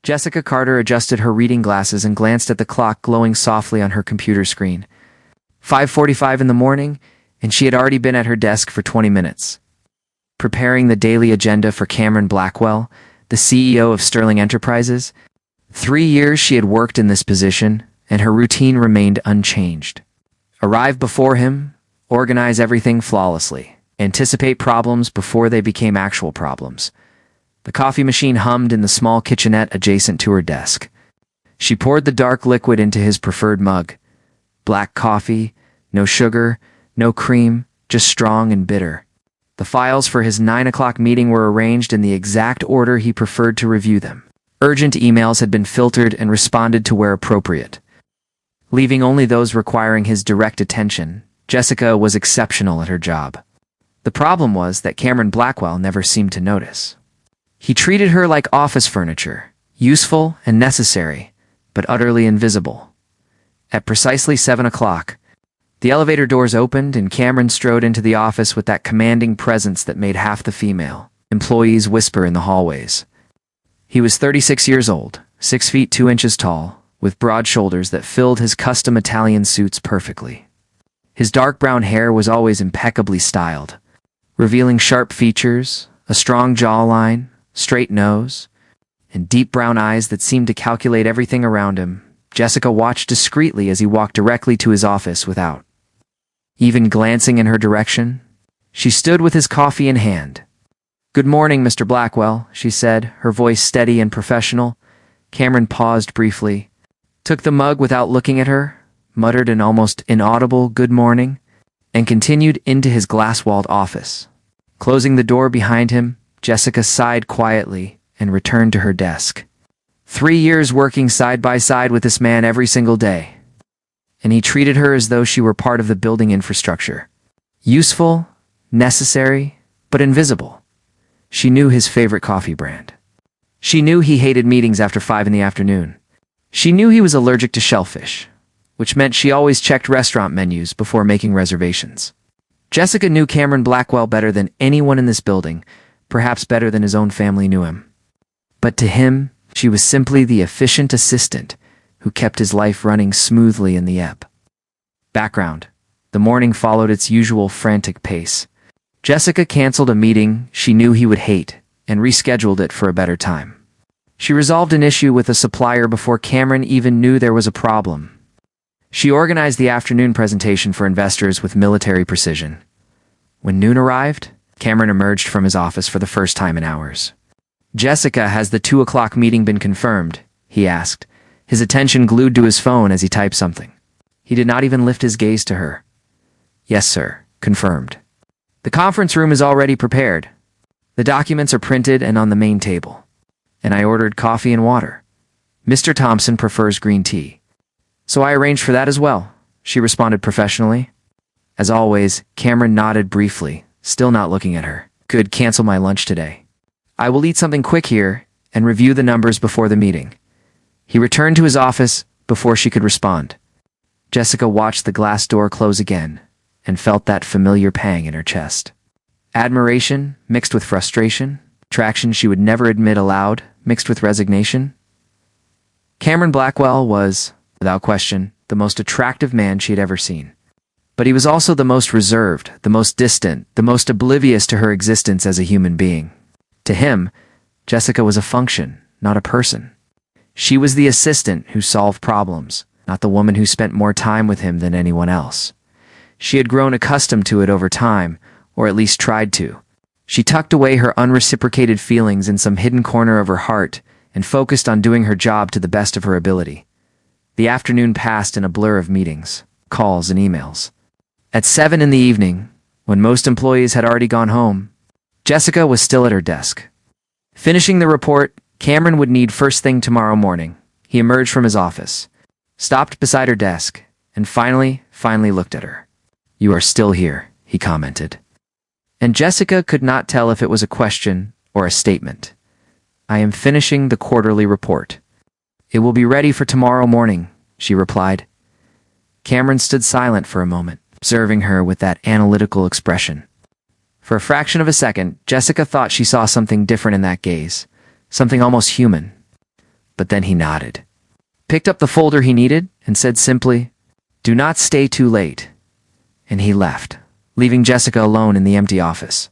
Jessica Carter adjusted her reading glasses and glanced at the clock glowing softly on her computer screen. 5:45 in the morning, and she had already been at her desk for 20 minutes. Preparing the daily agenda for Cameron Blackwell, the CEO of Sterling Enterprises. 3 years she had worked in this position, and her routine remained unchanged. Arrive before him, organize everything flawlessly, anticipate problems before they became actual problems. The coffee machine hummed in the small kitchenette adjacent to her desk. She poured the dark liquid into his preferred mug. Black coffee, no sugar, no cream, just strong and bitter. The files for his 9 o'clock meeting were arranged in the exact order he preferred to review them. Urgent emails had been filtered and responded to where appropriate. Leaving only those requiring his direct attention, Jessica was exceptional at her job. The problem was that Cameron Blackwell never seemed to notice. He treated her like office furniture, useful and necessary, but utterly invisible. At precisely 7 o'clock, the elevator doors opened and Cameron strode into the office with that commanding presence that made half the female employees whisper in the hallways. He was 36 years old, 6 feet 2 inches tall, with broad shoulders that filled his custom Italian suits perfectly. His dark brown hair was always impeccably styled, revealing sharp features, a strong jawline, straight nose, and deep brown eyes that seemed to calculate everything around him. Jessica watched discreetly as he walked directly to his office without even glancing in her direction. She stood with his coffee in hand. "Good morning, Mr. Blackwell," she said, her voice steady and professional. Cameron paused briefly, took the mug without looking at her, muttered an almost inaudible "good morning," and continued into his glass-walled office. Closing the door behind him, Jessica sighed quietly and returned to her desk. 3 years working side by side with this man every single day. And he treated her as though she were part of the building infrastructure. Useful, necessary, but invisible. She knew his favorite coffee brand. She knew he hated meetings after 5 in the afternoon. She knew he was allergic to shellfish, which meant she always checked restaurant menus before making reservations. Jessica knew Cameron Blackwell better than anyone in this building, perhaps better than his own family knew him. But to him, she was simply the efficient assistant who kept his life running smoothly in the ebb. Background. The morning followed its usual frantic pace. Jessica canceled a meeting she knew he would hate and rescheduled it for a better time. She resolved an issue with a supplier before Cameron even knew there was a problem. She organized the afternoon presentation for investors with military precision. When noon arrived, Cameron emerged from his office for the first time in hours. "Jessica, has the 2 o'clock meeting been confirmed?" he asked, his attention glued to his phone as he typed something. He did not even lift his gaze to her. "Yes, sir. Confirmed. The conference room is already prepared. The documents are printed and on the main table. And I ordered coffee and water. Mr. Thompson prefers green tea. So I arranged for that as well," she responded professionally. As always, Cameron nodded briefly, still not looking at her. "Good, cancel my lunch today. I will eat something quick here and review the numbers before the meeting." He returned to his office before she could respond. Jessica watched the glass door close again and felt that familiar pang in her chest. Admiration mixed with frustration, attraction she would never admit aloud mixed with resignation. Cameron Blackwell was, without question, the most attractive man she had ever seen. But he was also the most reserved, the most distant, the most oblivious to her existence as a human being. To him, Jessica was a function, not a person. She was the assistant who solved problems, not the woman who spent more time with him than anyone else. She had grown accustomed to it over time, or at least tried to. She tucked away her unreciprocated feelings in some hidden corner of her heart and focused on doing her job to the best of her ability. The afternoon passed in a blur of meetings, calls, and emails. At 7 in the evening, when most employees had already gone home, Jessica was still at her desk. Finishing the report Cameron would need first thing tomorrow morning, he emerged from his office, stopped beside her desk, and finally looked at her. "You are still here," he commented. And Jessica could not tell if it was a question or a statement. "I am finishing the quarterly report. It will be ready for tomorrow morning," she replied. Cameron stood silent for a moment, observing her with that analytical expression. For a fraction of a second, Jessica thought she saw something different in that gaze, something almost human. but then he nodded, picked up the folder he needed, and said simply, "Do not stay too late." And he left, leaving Jessica alone in the empty office.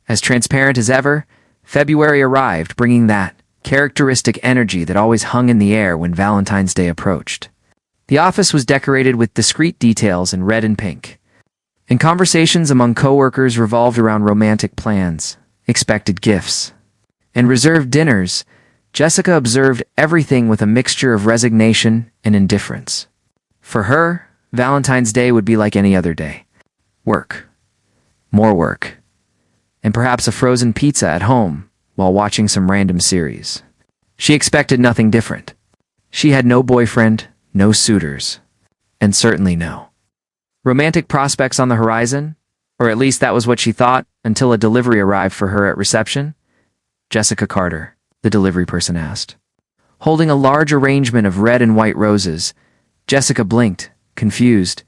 As transparent as ever, February arrived, bringing that characteristic energy that always hung in the air when Valentine's Day approached. The office was decorated with discreet details in red and pink, and conversations among coworkers revolved around romantic plans, expected gifts, and reserved dinners. Jessica observed everything with a mixture of resignation and indifference. For her, Valentine's Day would be like any other day. Work, more work, and perhaps a frozen pizza at home while watching some random series. She expected nothing different. She had no boyfriend, no suitors, and certainly no romantic prospects on the horizon, or at least that was what she thought until a delivery arrived for her at reception. "Jessica Carter," the delivery person asked. Holding a large arrangement of red and white roses, Jessica blinked, confused.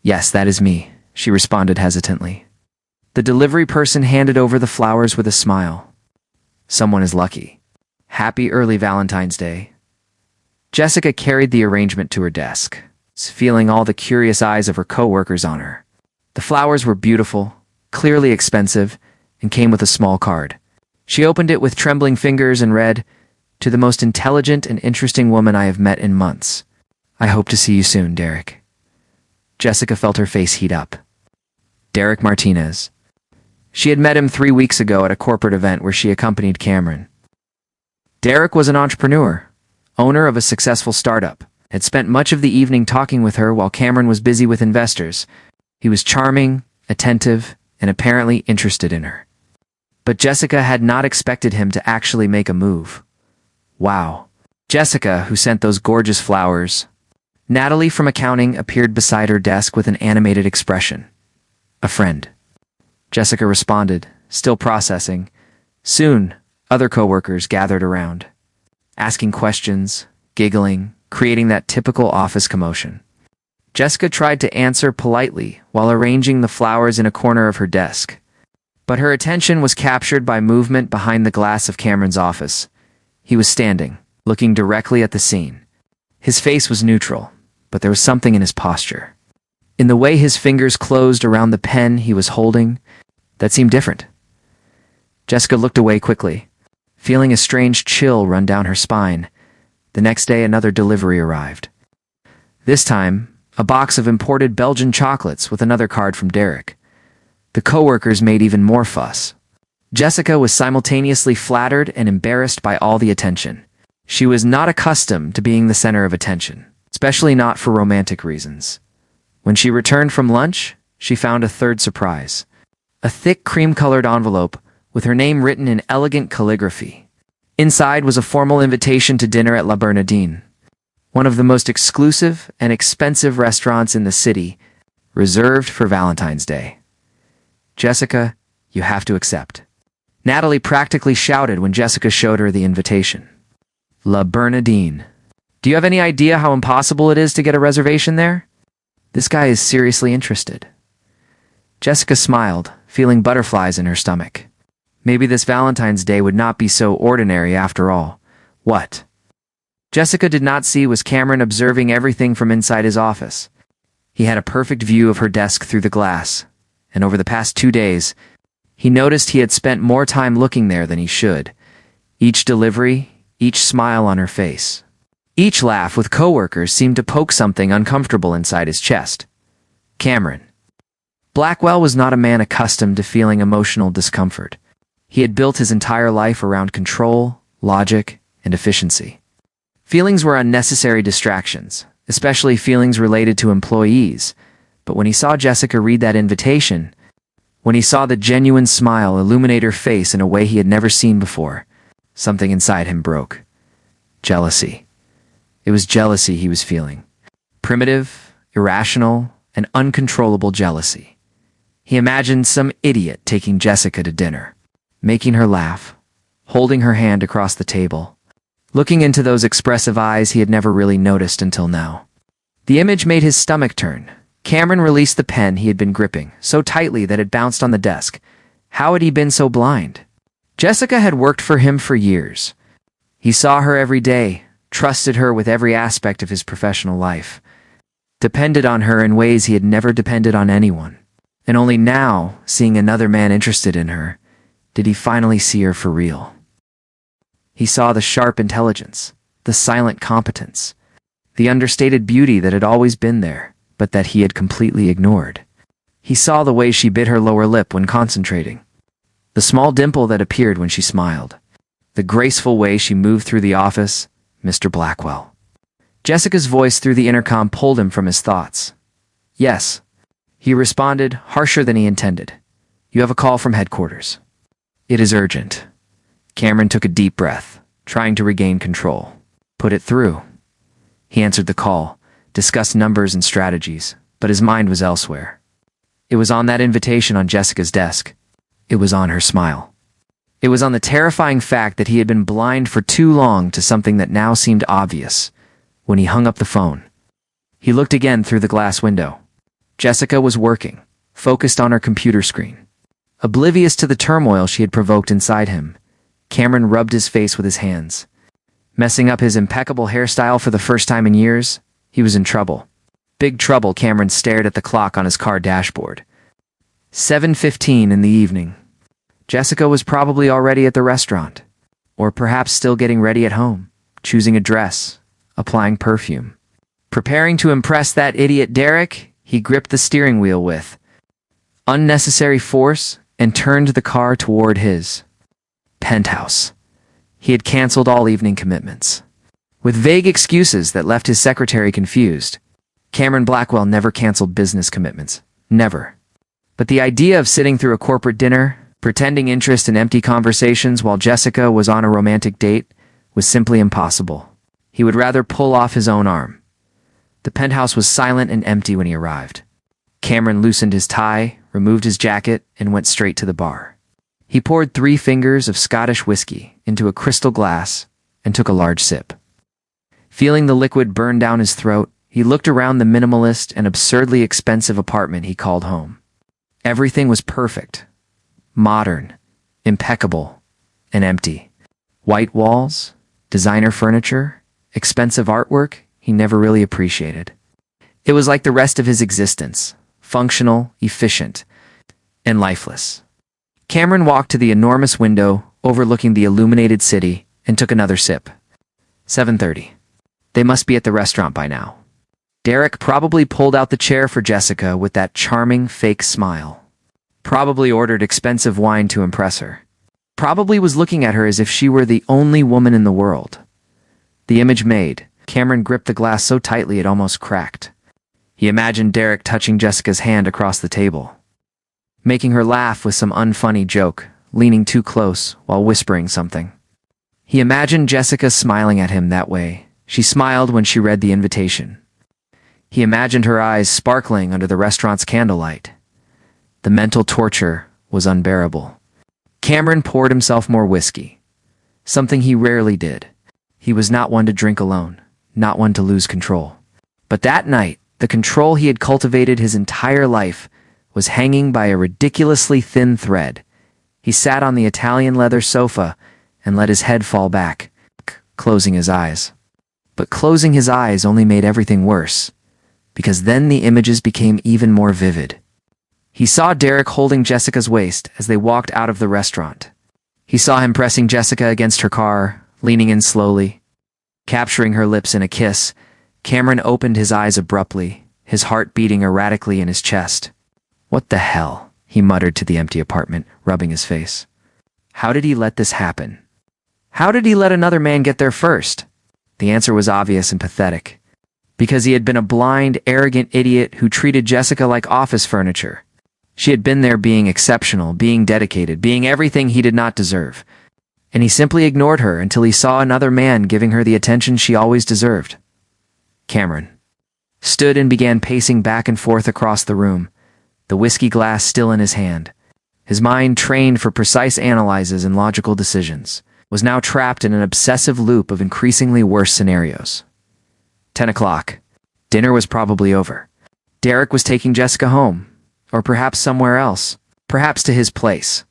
"Yes, that is me," she responded hesitantly. The delivery person handed over the flowers with a smile. "Someone is lucky. Happy early Valentine's Day." Jessica carried the arrangement to her desk, feeling all the curious eyes of her coworkers on her. The flowers were beautiful, clearly expensive, and came with a small card. She opened it with trembling fingers and read, "To the most intelligent and interesting woman I have met in months. I hope to see you soon, Derek." Jessica felt her face heat up. Derek Martinez. She had met him 3 weeks ago at a corporate event where she accompanied Cameron. Derek was an entrepreneur, owner of a successful startup, had spent much of the evening talking with her while Cameron was busy with investors. He was charming, attentive, and apparently interested in her. But Jessica had not expected him to actually make a move. Wow. Jessica, who sent those gorgeous flowers. Natalie from accounting appeared beside her desk with an animated expression. "A friend." Jessica responded, still processing. Soon, other coworkers gathered around, asking questions, giggling, creating that typical office commotion. Jessica tried to answer politely while arranging the flowers in a corner of her desk. But her attention was captured by movement behind the glass of Cameron's office. He was standing, looking directly at the scene. His face was neutral, but there was something in his posture, in the way his fingers closed around the pen he was holding, that seemed different. Jessica looked away quickly, feeling a strange chill run down her spine. The next day, another delivery arrived. This time, a box of imported Belgian chocolates with another card from Derek. The coworkers made even more fuss. Jessica was simultaneously flattered and embarrassed by all the attention. She was not accustomed to being the center of attention, especially not for romantic reasons. When she returned from lunch, she found a third surprise. A thick cream-colored envelope with her name written in elegant calligraphy. Inside was a formal invitation to dinner at La Bernardine, one of the most exclusive and expensive restaurants in the city, reserved for Valentine's Day. "Jessica, you have to accept." Natalie practically shouted when Jessica showed her the invitation. La Bernardine. Do you have any idea how impossible it is to get a reservation there? This guy is seriously interested. Jessica smiled, feeling butterflies in her stomach. Maybe this Valentine's Day would not be so ordinary after all. What Jessica did not see was Cameron observing everything from inside his office. He had a perfect view of her desk through the glass, and over the past 2 days, he noticed he had spent more time looking there than he should. Each delivery, each smile on her face, each laugh with coworkers seemed to poke something uncomfortable inside his chest. Cameron. Blackwell was not a man accustomed to feeling emotional discomfort. He had built his entire life around control, logic, and efficiency. Feelings were unnecessary distractions, especially feelings related to employees. But when he saw Jessica read that invitation, when he saw the genuine smile illuminate her face in a way he had never seen before, something inside him broke. Jealousy. It was jealousy he was feeling. Primitive, irrational, and uncontrollable jealousy. He imagined some idiot taking Jessica to dinner, making her laugh, holding her hand across the table, looking into those expressive eyes he had never really noticed until now. The image made his stomach turn. Cameron released the pen he had been gripping, so tightly that it bounced on the desk. How had he been so blind? Jessica had worked for him for years. He saw her every day, trusted her with every aspect of his professional life, depended on her in ways he had never depended on anyone. And only now, seeing another man interested in her, did he finally see her for real. He saw the sharp intelligence, the silent competence, the understated beauty that had always been there, but that he had completely ignored. He saw the way she bit her lower lip when concentrating, the small dimple that appeared when she smiled, the graceful way she moved through the office. Mr. Blackwell. Jessica's voice through the intercom pulled him from his thoughts. Yes. He responded, harsher than he intended. You have a call from headquarters. It is urgent. Cameron took a deep breath, trying to regain control. Put it through. He answered the call, discussed numbers and strategies, but his mind was elsewhere. It was on that invitation on Jessica's desk. It was on her smile. It was on the terrifying fact that he had been blind for too long to something that now seemed obvious. When he hung up the phone, he looked again through the glass window. Jessica was working, focused on her computer screen. Oblivious to the turmoil she had provoked inside him, Cameron rubbed his face with his hands. Messing up his impeccable hairstyle for the first time in years, he was in trouble. Big trouble. Cameron stared at the clock on his car dashboard. 7:15 in the evening. Jessica was probably already at the restaurant, or perhaps still getting ready at home, choosing a dress, applying perfume. Preparing to impress that idiot Derek, he gripped the steering wheel with unnecessary force and turned the car toward his penthouse. He had canceled all evening commitments, with vague excuses that left his secretary confused. Cameron Blackwell never canceled business commitments. Never. But the idea of sitting through a corporate dinner, pretending interest in empty conversations while Jessica was on a romantic date, was simply impossible. He would rather pull off his own arm. The penthouse was silent and empty when he arrived. Cameron loosened his tie, removed his jacket, and went straight to the bar. He poured 3 fingers of Scottish whiskey into a crystal glass and took a large sip. Feeling the liquid burn down his throat, he looked around the minimalist and absurdly expensive apartment he called home. Everything was perfect. Modern, impeccable, and empty. White walls, designer furniture, expensive artwork he never really appreciated. It was like the rest of his existence, functional, efficient, and lifeless. Cameron walked to the enormous window overlooking the illuminated city and took another sip. 7:30. They must be at the restaurant by now. Derek probably pulled out the chair for Jessica with that charming fake smile. Probably ordered expensive wine to impress her. Probably was looking at her as if she were the only woman in the world. The image made, Cameron gripped the glass so tightly it almost cracked. He imagined Derek touching Jessica's hand across the table, making her laugh with some unfunny joke, leaning too close while whispering something. He imagined Jessica smiling at him that way. She smiled when she read the invitation. He imagined her eyes sparkling under the restaurant's candlelight. The mental torture was unbearable. Cameron poured himself more whiskey, something he rarely did. He was not one to drink alone, not one to lose control. But that night, the control he had cultivated his entire life was hanging by a ridiculously thin thread. He sat on the Italian leather sofa and let his head fall back, closing his eyes. But closing his eyes only made everything worse, because then the images became even more vivid. He saw Derek holding Jessica's waist as they walked out of the restaurant. He saw him pressing Jessica against her car, leaning in slowly, capturing her lips in a kiss. Cameron opened his eyes abruptly, his heart beating erratically in his chest. What the hell? He muttered to the empty apartment, rubbing his face. How did he let this happen? How did he let another man get there first? The answer was obvious and pathetic. Because he had been a blind, arrogant idiot who treated Jessica like office furniture. She had been there being exceptional, being dedicated, being everything he did not deserve. And he simply ignored her until he saw another man giving her the attention she always deserved. Cameron stood and began pacing back and forth across the room, the whiskey glass still in his hand. His mind, trained for precise analyses and logical decisions, was now trapped in an obsessive loop of increasingly worse scenarios. 10 o'clock. Dinner was probably over. Derek was taking Jessica home, or perhaps somewhere else, perhaps to his place.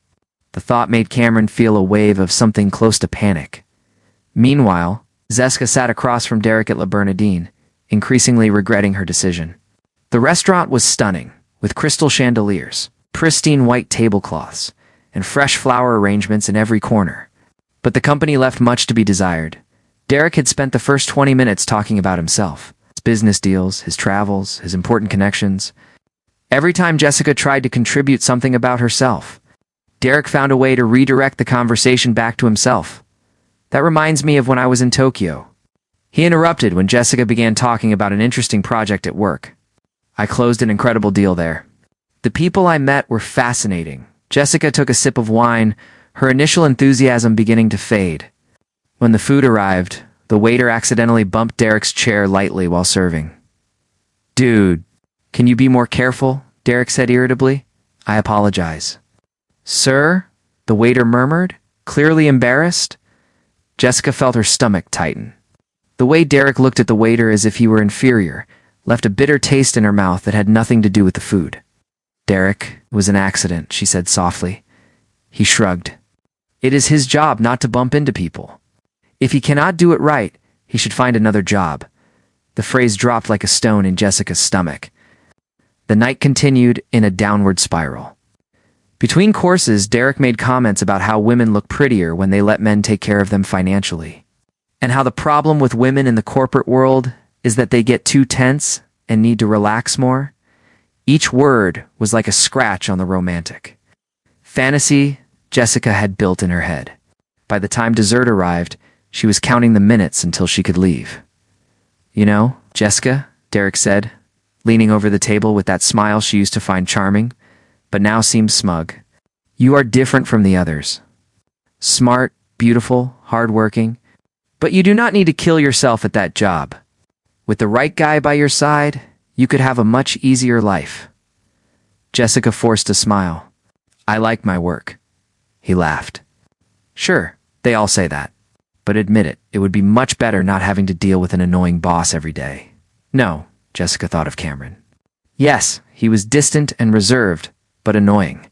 The thought made Cameron feel a wave of something close to panic. Meanwhile, Zeska sat across from Derek at La Bernardine, increasingly regretting her decision. The restaurant was stunning, with crystal chandeliers, pristine white tablecloths, and fresh flower arrangements in every corner. But the company left much to be desired. Derek had spent the first 20 minutes talking about himself, his business deals, his travels, his important connections. Every time Jessica tried to contribute something about herself, Derek found a way to redirect the conversation back to himself. That reminds me of when I was in Tokyo. He interrupted when Jessica began talking about an interesting project at work. I closed an incredible deal there. The people I met were fascinating. Jessica took a sip of wine, her initial enthusiasm beginning to fade. When the food arrived, the waiter accidentally bumped Derek's chair lightly while serving. "Dude, can you be more careful?" Derek said irritably. "I apologize." "Sir?" the waiter murmured, clearly embarrassed. Jessica felt her stomach tighten. The way Derek looked at the waiter as if he were inferior left a bitter taste in her mouth that had nothing to do with the food. "Derek, it was an accident," she said softly. He shrugged. It is his job not to bump into people. If he cannot do it right, he should find another job. The phrase dropped like a stone in Jessica's stomach. The night continued in a downward spiral. Between courses, Derek made comments about how women look prettier when they let men take care of them financially, and how the problem with women in the corporate world is that they get too tense and need to relax more. Each word was like a scratch on the romantic fantasy Jessica had built in her head. By the time dessert arrived, she was counting the minutes until she could leave. "You know, Jessica," Derek said, leaning over the table with that smile she used to find charming, but now seemed smug. "You are different from the others. Smart, beautiful, hardworking, but you do not need to kill yourself at that job. With the right guy by your side, you could have a much easier life." Jessica forced a smile. "I like my work." He laughed. "Sure, they all say that. But admit it, it would be much better not having to deal with an annoying boss every day." No, Jessica thought of Cameron. Yes, he was distant and reserved, but annoying.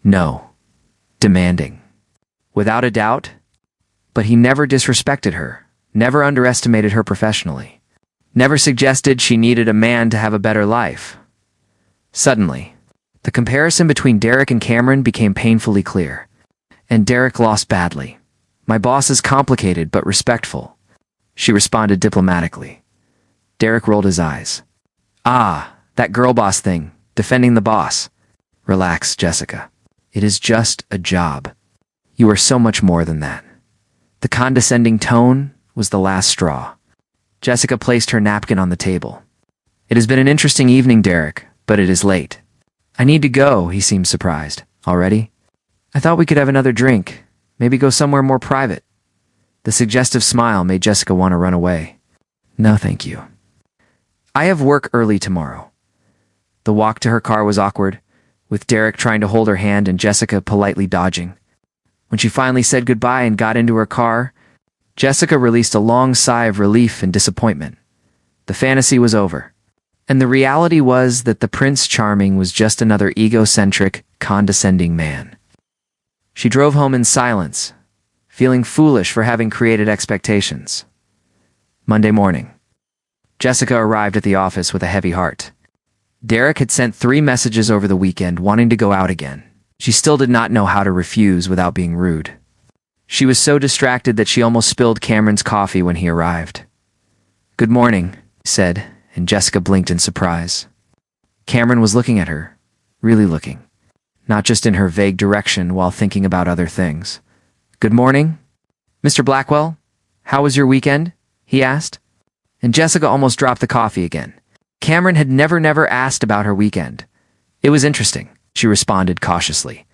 No, demanding. Without a doubt. But he never disrespected her, never underestimated her professionally, never suggested she needed a man to have a better life. Suddenly, the comparison between Derek and Cameron became painfully clear. And Derek lost badly. "My boss is complicated but respectful," she responded diplomatically. Derek rolled his eyes. "Ah, that girl boss thing, defending the boss." "Relax, Jessica. It is just a job. You are so much more than that." The condescending tone was the last straw. Jessica placed her napkin on the table. "It has been an interesting evening, Derek, but it is late." "I need to go," he seemed surprised. "Already? I thought we could have another drink, maybe go somewhere more private." The suggestive smile made Jessica want to run away. "No, thank you. I have work early tomorrow." The walk to her car was awkward, with Derek trying to hold her hand and Jessica politely dodging. When she finally said goodbye and got into her car, Jessica released a long sigh of relief and disappointment. The fantasy was over, and the reality was that the Prince Charming was just another egocentric, condescending man. She drove home in silence, feeling foolish for having created expectations. Monday morning. Jessica arrived at the office with a heavy heart. Derek had sent 3 messages over the weekend wanting to go out again. She still did not know how to refuse without being rude. She was so distracted that she almost spilled Cameron's coffee when he arrived. "Good morning," he said, and Jessica blinked in surprise. Cameron was looking at her, really looking, not just in her vague direction while thinking about other things. "Good morning, Mr. Blackwell. How was your weekend?" he asked. And Jessica almost dropped the coffee again. Cameron had never asked about her weekend. "It was interesting," she responded cautiously.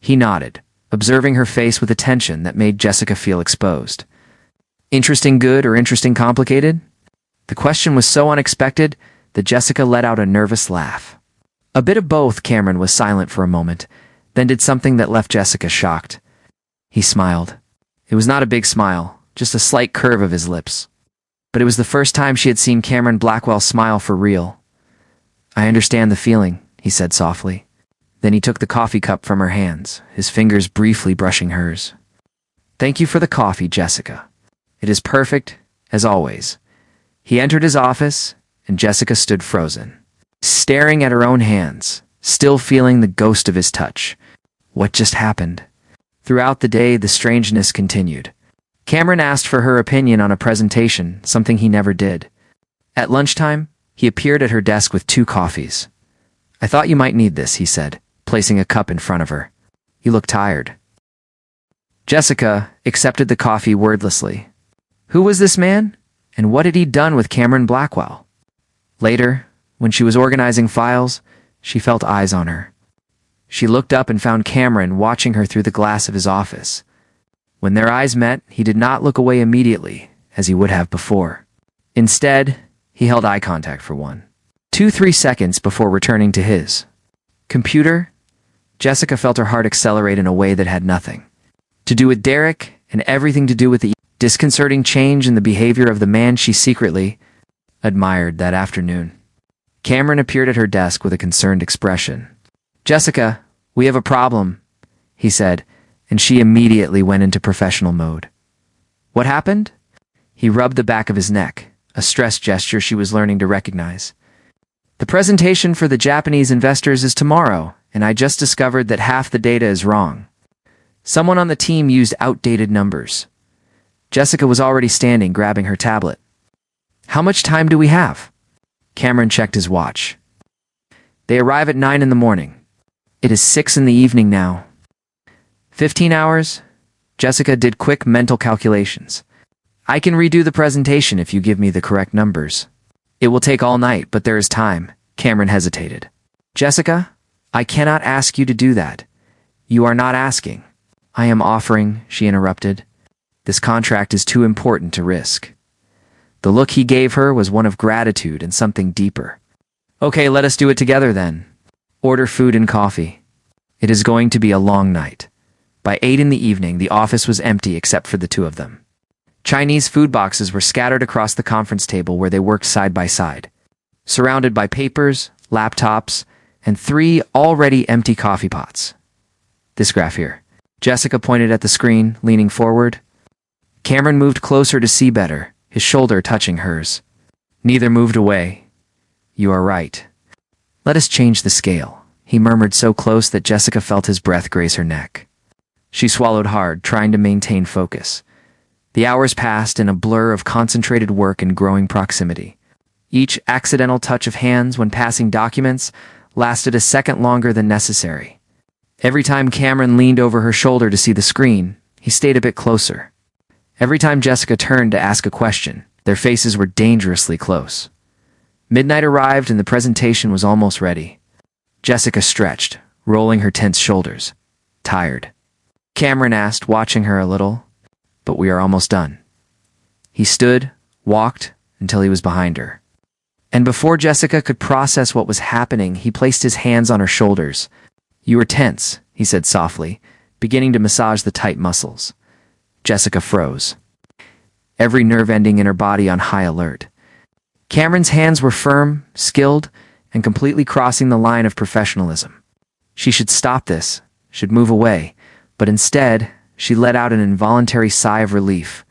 He nodded, observing her face with attention that made Jessica feel exposed. "Interesting good or interesting complicated?" The question was so unexpected that Jessica let out a nervous laugh. "A bit of both." Cameron was silent for a moment, then did something that left Jessica shocked. He smiled. It was not a big smile, just a slight curve of his lips. But it was the first time she had seen Cameron Blackwell smile for real. "I understand the feeling," he said softly. Then he took the coffee cup from her hands, his fingers briefly brushing hers. "Thank you for the coffee, Jessica. It is perfect, as always. He entered his office, and Jessica stood frozen, staring at her own hands, still feeling the ghost of his touch. What just happened? Throughout the day, the strangeness continued. Cameron asked for her opinion on a presentation, something he never did. At lunchtime, he appeared at her desk with 2 coffees. "I thought you might need this," he said, placing a cup in front of her. "You look tired." Jessica accepted the coffee wordlessly. Who was this man? And what had he done with Cameron Blackwell? Later, when she was organizing files, she felt eyes on her. She looked up and found Cameron watching her through the glass of his office. When their eyes met, he did not look away immediately, as he would have before. Instead, he held eye contact for 3 seconds before returning to his computer. Jessica felt her heart accelerate in a way that had nothing to do with Derek and everything to do with the disconcerting change in the behavior of the man she secretly admired that afternoon. Cameron appeared at her desk with a concerned expression. "Jessica, we have a problem," he said, and she immediately went into professional mode. "What happened?" He rubbed the back of his neck, a stress gesture she was learning to recognize. "The presentation for the Japanese investors is tomorrow, and I just discovered that half the data is wrong. Someone on the team used outdated numbers." Jessica was already standing, grabbing her tablet. "How much time do we have?" Cameron checked his watch. "They arrive at 9 in the morning. It is 6 in the evening now. 15 hours?" Jessica did quick mental calculations. "I can redo the presentation if you give me the correct numbers." "It will take all night, but there is time." Cameron hesitated. "Jessica, I cannot ask you to do that. You are not asking." "I am offering," she interrupted. "This contract is too important to risk." The look he gave her was one of gratitude and something deeper. "Okay, let us do it together then. Order food and coffee. It is going to be a long night." By 8 in the evening, the office was empty except for the 2 of them. Chinese food boxes were scattered across the conference table where they worked side by side, surrounded by papers, laptops, and 3 already empty coffee pots. "This graph here." Jessica pointed at the screen, leaning forward. Cameron moved closer to see better, his shoulder touching hers. Neither moved away. "You are right. Let us change the scale," he murmured so close that Jessica felt his breath graze her neck. She swallowed hard, trying to maintain focus. The hours passed in a blur of concentrated work and growing proximity. Each accidental touch of hands when passing documents lasted a second longer than necessary. Every time Cameron leaned over her shoulder to see the screen, he stayed a bit closer. Every time Jessica turned to ask a question, their faces were dangerously close. Midnight arrived and the presentation was almost ready. Jessica stretched, rolling her tense shoulders. "Tired?" Cameron asked, watching her a little. "But we are almost done." He stood, walked, until he was behind her. And before Jessica could process what was happening, he placed his hands on her shoulders. "You are tense," he said softly, beginning to massage the tight muscles. Jessica froze, every nerve ending in her body on high alert. Cameron's hands were firm, skilled, and completely crossing the line of professionalism. She should stop this, should move away, but instead, she let out an involuntary sigh of relief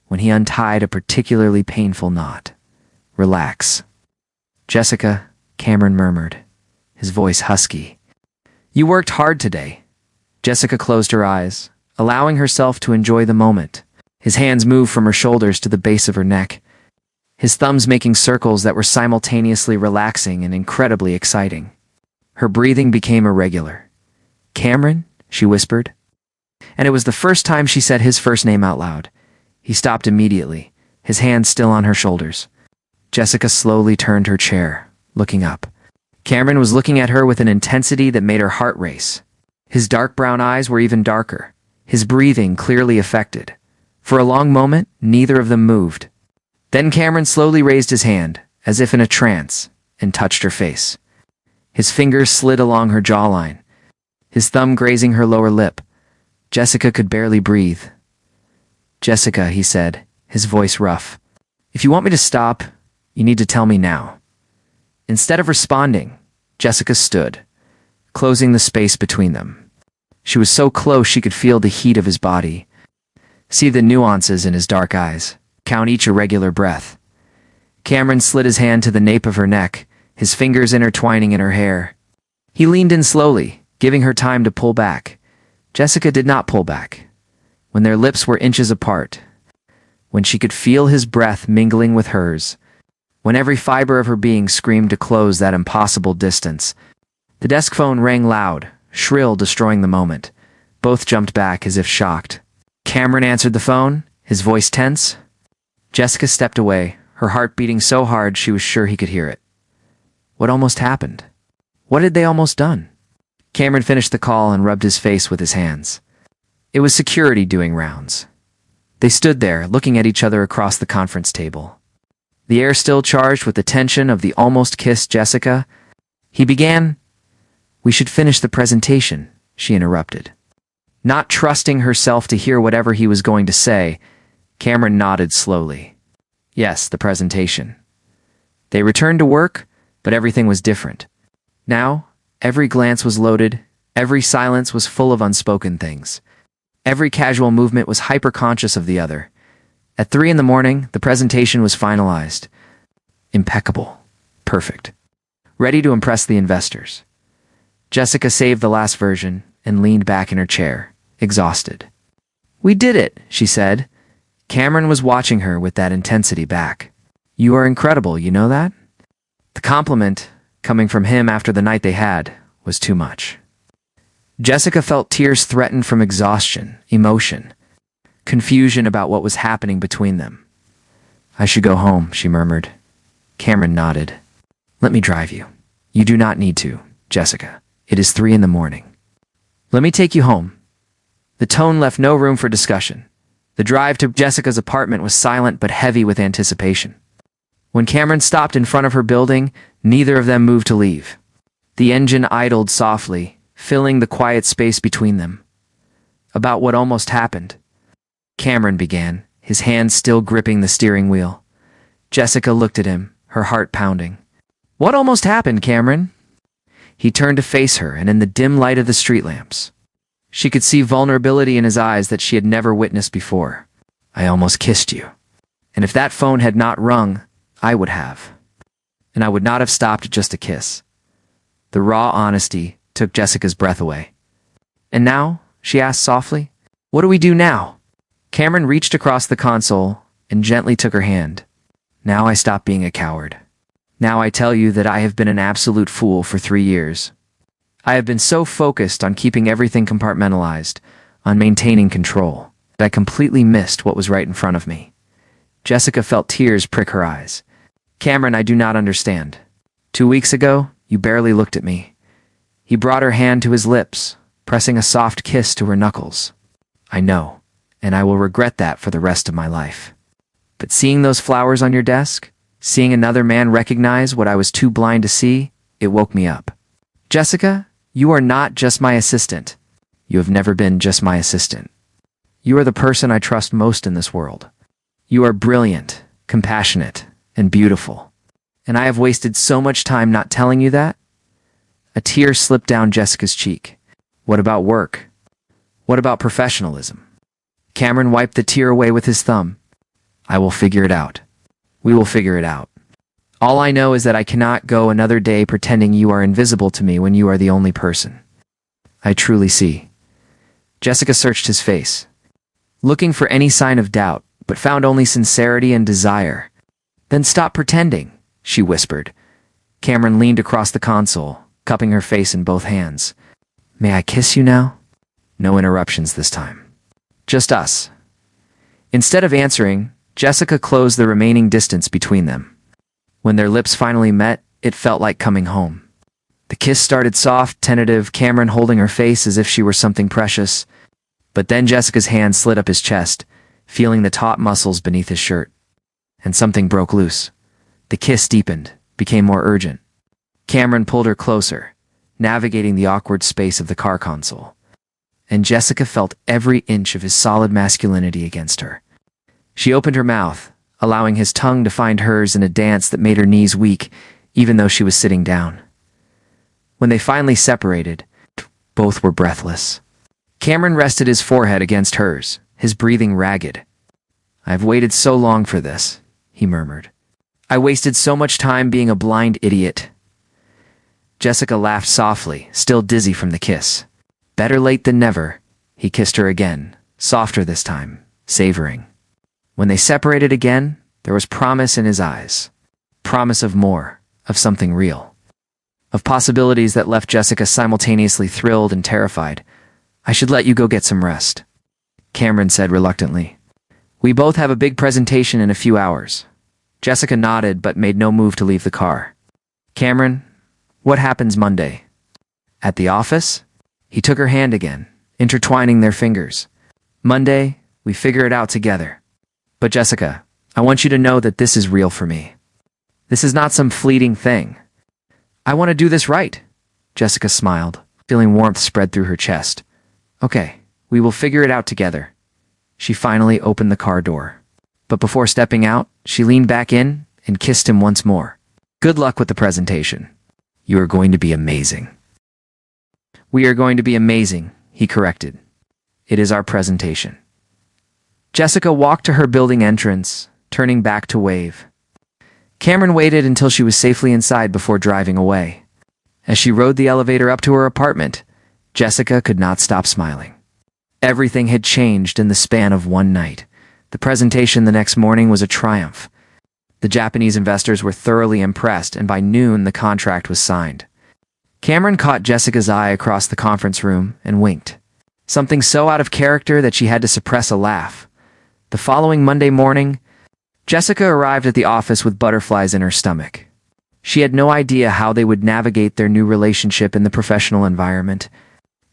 when he untied a particularly painful knot. "Relax." "Jessica," Cameron murmured, his voice husky. "You worked hard today." Jessica closed her eyes, allowing herself to enjoy the moment. His hands moved from her shoulders to the base of her neck, his thumbs making circles that were simultaneously relaxing and incredibly exciting. Her breathing became irregular. "Cameron?" she whispered. And it was the first time she said his first name out loud. He stopped immediately, his hands still on her shoulders. Jessica slowly turned her chair, looking up. Cameron was looking at her with an intensity that made her heart race. His dark brown eyes were even darker, his breathing clearly affected. For a long moment, neither of them moved. Then Cameron slowly raised his hand, as if in a trance, and touched her face. His fingers slid along her jawline, his thumb grazing her lower lip. Jessica could barely breathe. "Jessica," he said, his voice rough. "If you want me to stop, you need to tell me now." Instead of responding, Jessica stood, closing the space between them. She was so close she could feel the heat of his body, see the nuances in his dark eyes. Count each irregular breath. Cameron slid his hand to the nape of her neck, his fingers intertwining in her hair. He leaned in slowly, giving her time to pull back. Jessica did not pull back. When their lips were inches apart, when she could feel his breath mingling with hers, when every fiber of her being screamed to close that impossible distance, the desk phone rang loud, shrill, destroying the moment. Both jumped back as if shocked. Cameron answered the phone, his voice tense. Jessica stepped away, her heart beating so hard she was sure he could hear it. What almost happened? What had they almost done? Cameron finished the call and rubbed his face with his hands. It was security doing rounds. They stood there, looking at each other across the conference table. The air still charged with the tension of the almost kissed Jessica. He began. "We should finish the presentation," she interrupted. Not trusting herself to hear whatever he was going to say, Cameron nodded slowly. Yes, the presentation. They returned to work, but everything was different. Now, every glance was loaded, every silence was full of unspoken things. Every casual movement was hyper-conscious of the other. At 3 a.m, the presentation was finalized. Impeccable. Perfect. Ready to impress the investors. Jessica saved the last version and leaned back in her chair, exhausted. "We did it," she said. Cameron was watching her with that intensity back. "You are incredible, you know that?" The compliment, coming from him after the night they had, was too much. Jessica felt tears threaten from exhaustion, emotion, confusion about what was happening between them. "I should go home," she murmured. Cameron nodded. "Let me drive you." "You do not need to, Jessica. It is 3 a.m. "Let me take you home." The tone left no room for discussion. The drive to Jessica's apartment was silent but heavy with anticipation. When Cameron stopped in front of her building, neither of them moved to leave. The engine idled softly, filling the quiet space between them. "About what almost happened," Cameron began, his hand still gripping the steering wheel. Jessica looked at him, her heart pounding. "What almost happened, Cameron?" He turned to face her, and in the dim light of the street lamps, she could see vulnerability in his eyes that she had never witnessed before. "I almost kissed you. And if that phone had not rung, I would have. And I would not have stopped at just a kiss." The raw honesty took Jessica's breath away. "And now?" she asked softly. "What do we do now?" Cameron reached across the console and gently took her hand. "Now I stop being a coward. Now I tell you that I have been an absolute fool for 3 years. I have been so focused on keeping everything compartmentalized, on maintaining control, that I completely missed what was right in front of me." Jessica felt tears prick her eyes. "Cameron, I do not understand. 2 weeks ago, you barely looked at me." He brought her hand to his lips, pressing a soft kiss to her knuckles. "I know, and I will regret that for the rest of my life. But seeing those flowers on your desk, seeing another man recognize what I was too blind to see, it woke me up. Jessica, you are not just my assistant. You have never been just my assistant. You are the person I trust most in this world. You are brilliant, compassionate, and beautiful. And I have wasted so much time not telling you that." A tear slipped down Jessica's cheek. "What about work? What about professionalism?" Cameron wiped the tear away with his thumb. "I will figure it out. We will figure it out. All I know is that I cannot go another day pretending you are invisible to me when you are the only person I truly see." Jessica searched his face, looking for any sign of doubt, but found only sincerity and desire. "Then stop pretending," she whispered. Cameron leaned across the console, cupping her face in both hands. "May I kiss you now?" No interruptions this time. Just us. Instead of answering, Jessica closed the remaining distance between them. When their lips finally met, it felt like coming home. The kiss started soft, tentative, Cameron holding her face as if she were something precious. But then Jessica's hand slid up his chest, feeling the taut muscles beneath his shirt. And something broke loose. The kiss deepened, became more urgent. Cameron pulled her closer, navigating the awkward space of the car console. And Jessica felt every inch of his solid masculinity against her. She opened her mouth, allowing his tongue to find hers in a dance that made her knees weak, even though she was sitting down. When they finally separated, both were breathless. Cameron rested his forehead against hers, his breathing ragged. I've waited so long for this, he murmured. I wasted so much time being a blind idiot. Jessica laughed softly, still dizzy from the kiss. Better late than never. He kissed her again, softer this time, savoring. When they separated again, there was promise in his eyes. Promise of more, of something real. Of possibilities that left Jessica simultaneously thrilled and terrified. I should let you go get some rest, Cameron said reluctantly. We both have a big presentation in a few hours. Jessica nodded but made no move to leave the car. Cameron, what happens Monday? At the office? He took her hand again, intertwining their fingers. Monday, we figure it out together. But Jessica, I want you to know that this is real for me. This is not some fleeting thing. I want to do this right. Jessica smiled, feeling warmth spread through her chest. Okay, we will figure it out together. She finally opened the car door. But before stepping out, she leaned back in and kissed him once more. Good luck with the presentation. You are going to be amazing. We are going to be amazing, he corrected. It is our presentation. Jessica walked to her building entrance, turning back to wave. Cameron waited until she was safely inside before driving away. As she rode the elevator up to her apartment, Jessica could not stop smiling. Everything had changed in the span of one night. The presentation the next morning was a triumph. The Japanese investors were thoroughly impressed, and by noon the contract was signed. Cameron caught Jessica's eye across the conference room and winked. Something so out of character that she had to suppress a laugh. The following Monday morning, Jessica arrived at the office with butterflies in her stomach. She had no idea how they would navigate their new relationship in the professional environment.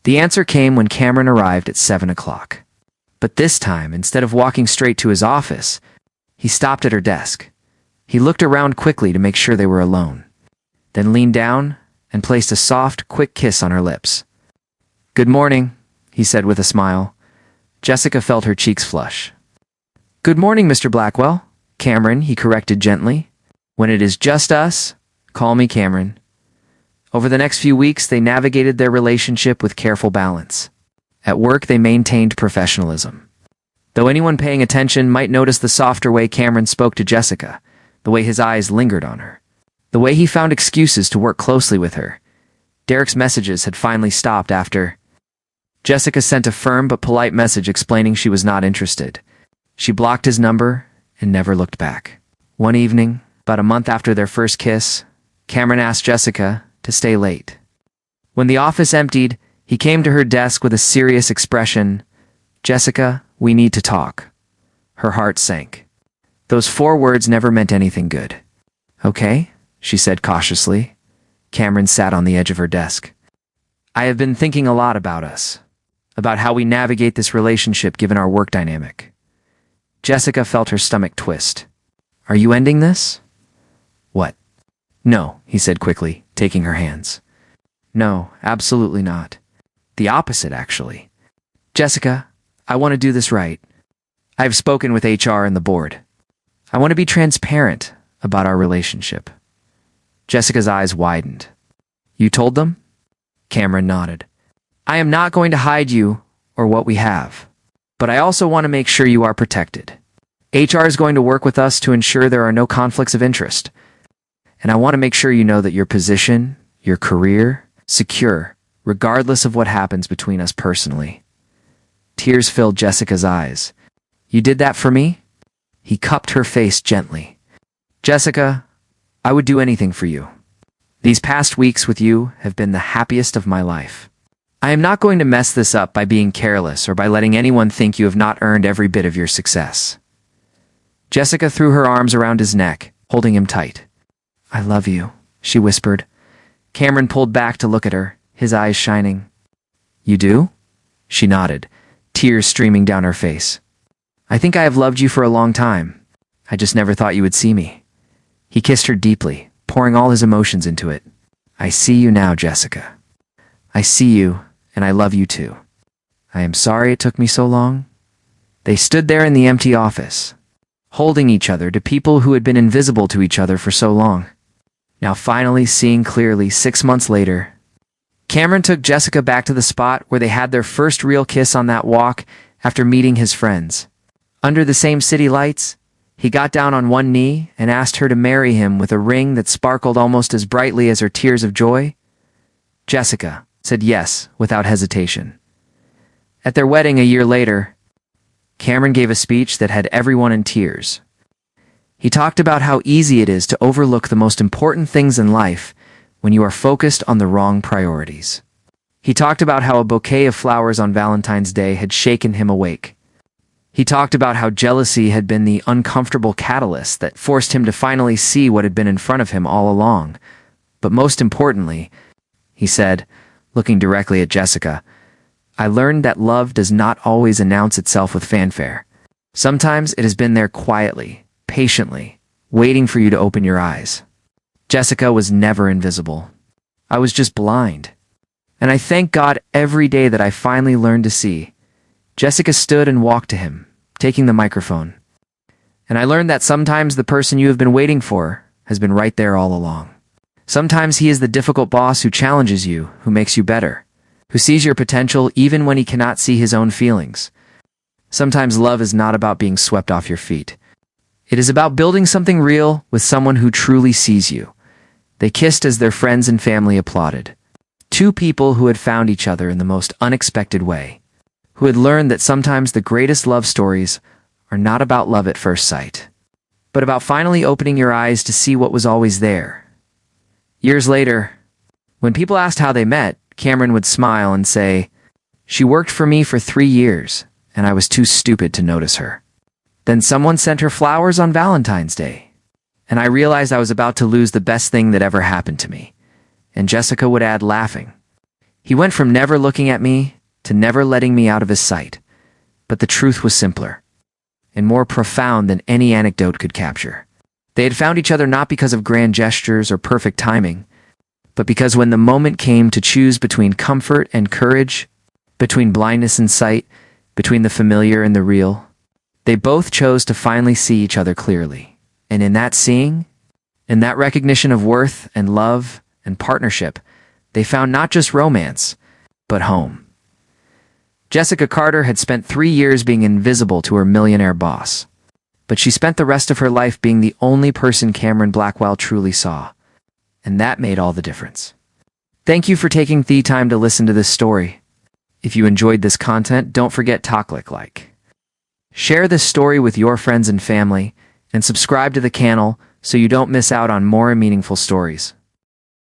The answer came when Cameron arrived at 7 o'clock. But this time, instead of walking straight to his office, he stopped at her desk. He looked around quickly to make sure they were alone, then leaned down and placed a soft, quick kiss on her lips. Good morning, he said with a smile. Jessica felt her cheeks flush. Good morning, Mr. Blackwell. Cameron, he corrected gently. When it is just us, call me Cameron. Over the next few weeks, they navigated their relationship with careful balance. At work, they maintained professionalism. Though anyone paying attention might notice the softer way Cameron spoke to Jessica, the way his eyes lingered on her, the way he found excuses to work closely with her. Derek's messages had finally stopped after. Jessica sent a firm but polite message explaining she was not interested. She blocked his number and never looked back. One evening, about a month after their first kiss, Cameron asked Jessica to stay late. When the office emptied, he came to her desk with a serious expression. Jessica, we need to talk. Her heart sank. Those 4 words never meant anything good. Okay, she said cautiously. Cameron sat on the edge of her desk. I have been thinking a lot about us, about how we navigate this relationship given our work dynamic. Jessica felt her stomach twist. Are you ending this? What? No, he said quickly, taking her hands. No, absolutely not. The opposite, actually. Jessica, I want to do this right. I have spoken with HR and the board. I want to be transparent about our relationship. Jessica's eyes widened. You told them? Cameron nodded. I am not going to hide you or what we have, but I also want to make sure you are protected. HR is going to work with us to ensure there are no conflicts of interest. And I want to make sure you know that your position, your career, secure, regardless of what happens between us personally. Tears filled Jessica's eyes. You did that for me? He cupped her face gently. Jessica, I would do anything for you. These past weeks with you have been the happiest of my life. I am not going to mess this up by being careless or by letting anyone think you have not earned every bit of your success. Jessica threw her arms around his neck, holding him tight. I love you, she whispered. Cameron pulled back to look at her, his eyes shining. You do? She nodded, tears streaming down her face. I think I have loved you for a long time. I just never thought you would see me. He kissed her deeply, pouring all his emotions into it. I see you now, Jessica. I see you, and I love you too. I am sorry it took me so long. They stood there in the empty office, holding each other to people who had been invisible to each other for so long. Now finally seeing clearly 6 months later, Cameron took Jessica back to the spot where they had their first real kiss on that walk after meeting his friends. Under the same city lights, he got down on one knee and asked her to marry him with a ring that sparkled almost as brightly as her tears of joy. Jessica said yes without hesitation. At their wedding a year later, Cameron gave a speech that had everyone in tears. He talked about how easy it is to overlook the most important things in life when you are focused on the wrong priorities. He talked about how a bouquet of flowers on Valentine's Day had shaken him awake. He talked about how jealousy had been the uncomfortable catalyst that forced him to finally see what had been in front of him all along. But most importantly, he said, looking directly at Jessica, "I learned that love does not always announce itself with fanfare. Sometimes it has been there quietly, patiently, waiting for you to open your eyes." Jessica was never invisible. I was just blind. And I thank God every day that I finally learned to see. Jessica stood and walked to him, taking the microphone. And I learned that sometimes the person you have been waiting for has been right there all along. Sometimes he is the difficult boss who challenges you, who makes you better, who sees your potential even when he cannot see his own feelings. Sometimes love is not about being swept off your feet. It is about building something real with someone who truly sees you. They kissed as their friends and family applauded. Two people who had found each other in the most unexpected way, who had learned that sometimes the greatest love stories are not about love at first sight, but about finally opening your eyes to see what was always there. Years later, when people asked how they met, Cameron would smile and say, "She worked for me for 3 years, and I was too stupid to notice her. Then someone sent her flowers on Valentine's Day, and I realized I was about to lose the best thing that ever happened to me." And Jessica would add, laughing, "He went from never looking at me to never letting me out of his sight." But the truth was simpler and more profound than any anecdote could capture. They had found each other not because of grand gestures or perfect timing, but because when the moment came to choose between comfort and courage, between blindness and sight, between the familiar and the real, they both chose to finally see each other clearly. And in that seeing, in that recognition of worth and love and partnership, they found not just romance, but home. Jessica Carter had spent 3 years being invisible to her millionaire boss, but she spent the rest of her life being the only person Cameron Blackwell truly saw, and that made all the difference. Thank you for taking the time to listen to this story. If you enjoyed this content, don't forget to click like. Share this story with your friends and family, and subscribe to the channel so you don't miss out on more meaningful stories.